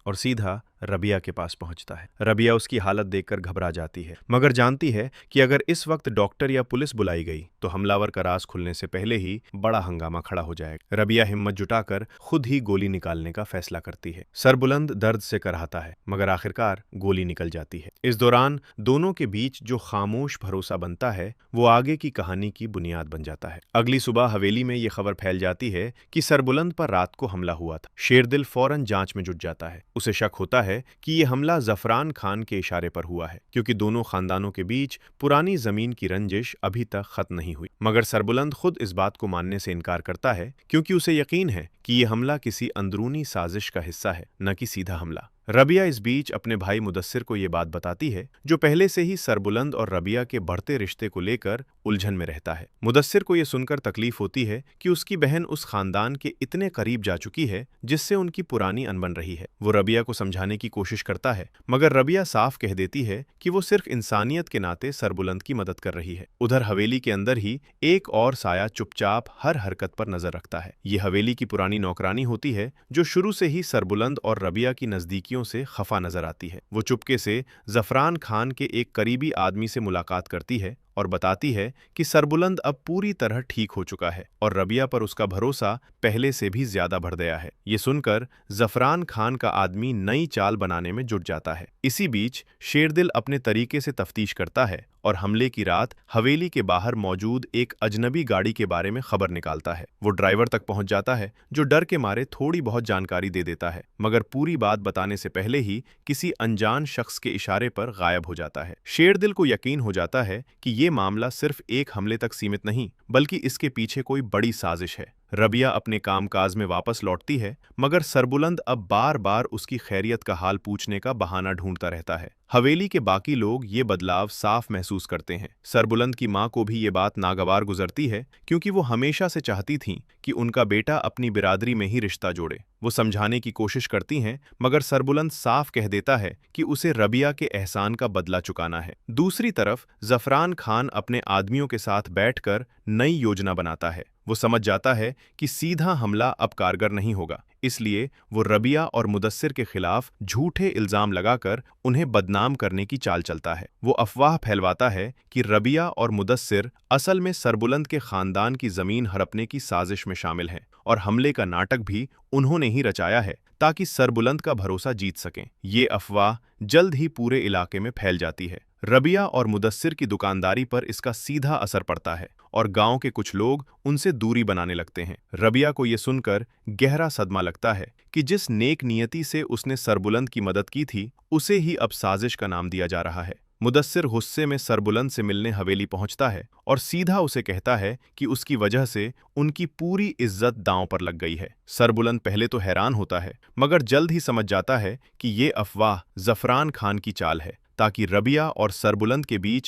और सीधा रबिया के पास पहुंचता है। रबिया उसकी हालत देखकर घबरा जाती है, मगर जानती है कि अगर इस वक्त डॉक्टर या पुलिस बुलाई गई तो हमलावर का राज खुलने से पहले ही बड़ा हंगामा खड़ा हो जाएगा। रबिया हिम्मत जुटाकर खुद ही गोली निकालने का फैसला करती है। सरबुलंद दर्द से कराहता है, मगर आखिरकार गोली निकल जाती है। इस दौरान दोनों के बीच जो खामोश भरोसा बनता है वो आगे की कहानी की बुनियाद बन जाता है। अगली सुबह हवेली में ये खबर फैल जाती है कि सरबुलंद पर रात को हमला हुआ था। शेरदिल फौरन जांच में जुट जाता है। उसे शक होता है कि ये हमला जफरान खान के इशारे पर हुआ है, क्योंकि दोनों खानदानों के बीच पुरानी जमीन की रंजिश अभी तक खत्म नहीं हुई। मगर सरबुलंद खुद इस बात को मानने से इनकार करता है, क्योंकि उसे यकीन है कि ये हमला किसी अंदरूनी साजिश का हिस्सा है, न कि सीधा हमला। रबिया इस बीच अपने भाई मुदस्सिर को ये बात बताती है, जो पहले से ही सरबुलंद और रबिया के बढ़ते रिश्ते को लेकर उलझन में रहता है। मुदस्सिर को यह सुनकर तकलीफ होती है कि उसकी बहन उस खानदान के इतने करीब जा चुकी है जिससे उनकी पुरानी अनबन रही है। वो रबिया को समझाने की कोशिश करता है, मगर रबिया साफ कह देती है कि वो सिर्फ इंसानियत के नाते सरबुलंद की मदद कर रही है। उधर हवेली के अंदर ही एक और साया चुपचाप हर हरकत पर नजर रखता है। ये हवेली की पुरानी नौकरानी होती है, जो शुरू से ही सरबुलंद और रबिया की नजदीकियों से खफा नजर आती है। वो चुपके से जफरान खान के एक करीबी आदमी से मुलाकात करती है और बताती है कि सरबुलंद अब पूरी तरह ठीक हो चुका है और रबिया पर उसका भरोसा पहले से भी ज्यादा बढ़ गया है। ये सुनकर जफरान खान का आदमी नई चाल बनाने में जुट जाता है। इसी बीच शेरदिल अपने तरीके से तफ्तीश करता है और हमले की रात हवेली के बाहर मौजूद एक अजनबी गाड़ी के बारे में खबर निकालता है। वो ड्राइवर तक पहुंच जाता है, जो डर के मारे थोड़ी बहुत जानकारी दे देता है, मगर पूरी बात बताने से पहले ही किसी अनजान शख्स के इशारे पर गायब हो जाता है। शेरदिल को यकीन हो जाता है कि ये मामला सिर्फ एक हमले तक सीमित नहीं, बल्कि इसके पीछे कोई बड़ी साजिश है। रबिया अपने कामकाज में वापस लौटती है, मगर सरबुलंद अब बार बार उसकी खैरियत का हाल पूछने का बहाना ढूंढता रहता है। हवेली के बाकी लोग ये बदलाव साफ महसूस करते हैं। सरबुलंद की मां को भी ये बात नागवार गुजरती है, क्योंकि वो हमेशा से चाहती थीं कि उनका बेटा अपनी बिरादरी में ही रिश्ता जोड़े। वो समझाने की कोशिश करती हैं, मगर सरबुलंद साफ कह देता है कि उसे रबिया के एहसान का बदला चुकाना है। दूसरी तरफ जफरान खान अपने आदमियों के साथ बैठकर नई योजना बनाता है। वो समझ जाता है कि सीधा हमला अब कारगर नहीं होगा, इसलिए वो रबिया और मुदस्सिर के खिलाफ झूठे इल्जाम लगाकर उन्हें बदनाम करने की चाल चलता है। वो अफवाह फैलवाता है कि रबिया और मुदस्सिर असल में सरबुलंद के खानदान की जमीन हड़पने की साजिश में शामिल हैं और हमले का नाटक भी उन्होंने ही रचाया है ताकि सरबुलंद का भरोसा जीत सकें। ये अफवाह जल्द ही पूरे इलाके में फैल जाती है। रबिया और मुदस्सिर की दुकानदारी पर इसका सीधा असर पड़ता है और गांव के कुछ लोग उनसे दूरी बनाने लगते हैं। रबिया को यह सुनकर गहरा सदमा लगता है कि जिस नेक नियति से उसने सरबुलंद की मदद की थी, उसे ही अब साजिश का नाम दिया जा रहा है। मुदस्सिर गुस्से में सरबुलंद से मिलने हवेली पहुंचता है और सीधा उसे कहता है कि उसकी वजह से उनकी पूरी इज्जत दांव पर लग गई है। सरबुलंद पहले तो हैरान होता है, मगर जल्द ही समझ जाता है कि ये अफवाह जफरान खान की चाल है, ताकि रबिया और सरबुलंद के बीच